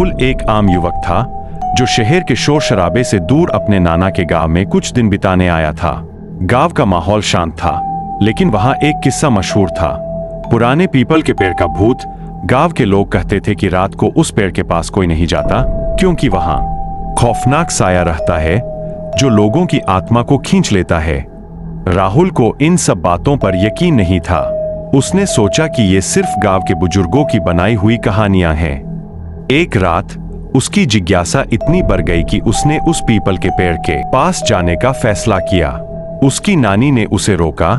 राहुल एक आम युवक था जो शहर के शोर शराबे से दूर अपने नाना के गांव में कुछ दिन बिताने आया था। गांव का माहौल शांत था, लेकिन वहां एक किस्सा मशहूर था। पुराने पीपल के पेड़ का भूत। गांव के लोग कहते थे कि रात को उस पेड़ के पास कोई नहीं जाता, क्योंकि वहां खौफनाक साया रहता है जो लोगों की आत्मा को खींच लेता है। राहुल को इन सब बातों पर यकीन नहीं था। उसने सोचा कि ये सिर्फ गांव के बुजुर्गों की बनाई हुई कहानियां हैं। एक रात उसकी जिज्ञासा इतनी बढ़ गई कि उसने उस पीपल के पेड़ के पास जाने का फैसला किया। उसकी नानी ने उसे रोका,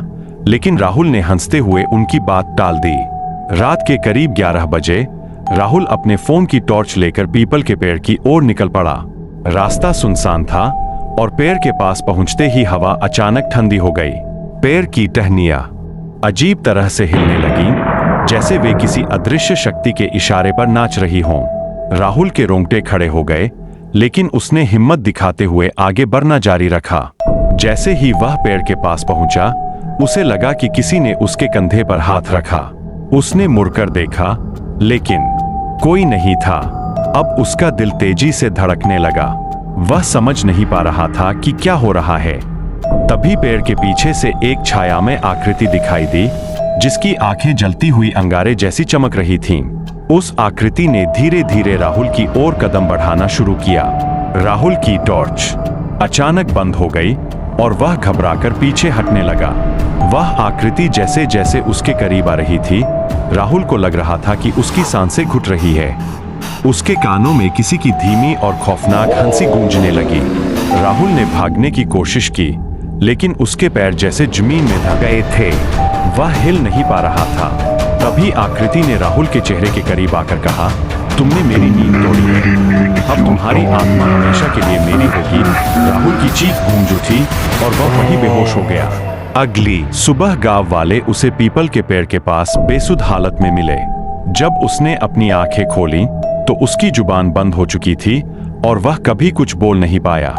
लेकिन राहुल ने हंसते हुए उनकी बात टाल दी। रात के करीब 11 बजे राहुल अपने फोन की टॉर्च लेकर पीपल के पेड़ की ओर निकल पड़ा। रास्ता सुनसान था और पेड़ के पास पहुंचते ही हवा अचानक ठंडी हो गई। पेड़ की टहनियां अजीब तरह से हिलने लगी, जैसे वे किसी अदृश्य शक्ति के इशारे पर नाच रही हों। राहुल के रोंगटे खड़े हो गए, लेकिन उसने हिम्मत दिखाते हुए आगे बढ़ना जारी रखा। जैसे ही वह पेड़ के पास पहुंचा, उसे लगा कि किसी ने उसके कंधे पर हाथ रखा। उसने मुड़कर देखा, लेकिन कोई नहीं था। अब उसका दिल तेजी से धड़कने लगा। वह समझ नहीं पा रहा था कि क्या हो रहा है। तभी पेड़ के पीछे से एक छाया में आकृति दिखाई दी, जिसकी आंखें जलती हुई अंगारे जैसी चमक रही थीं। उस आकृति ने धीरे धीरे राहुल की ओर कदम बढ़ाना शुरू किया। राहुल की टॉर्च अचानक बंद हो गई और वह घबराकर पीछे हटने लगा। वह आकृति जैसे जैसे उसके करीब आ रही थी, राहुल को लग रहा था कि उसकी सांसें घुट रही है। उसके कानों में किसी की धीमी और खौफनाक हंसी गूंजने लगी। राहुल ने भागने की कोशिश की, लेकिन उसके पैर जैसे जमीन में दब गए थे। वह हिल नहीं पा रहा था। तभी आकृति ने राहुल के चेहरे के करीब आकर कहा, तुमने मेरी नींद तोड़ी है, अब तुम्हारी आत्मा हमेशा के लिए मेरी होगी। राहुल की चीख गूंज उठी और वह वहीं बेहोश हो गया। अगली सुबह गांव वाले उसे पीपल के पेड़ के पास बेसुध हालत में मिले। जब उसने अपनी आंखें खोली तो उसकी जुबान बंद हो चुकी थी और वह कभी कुछ बोल नहीं पाया।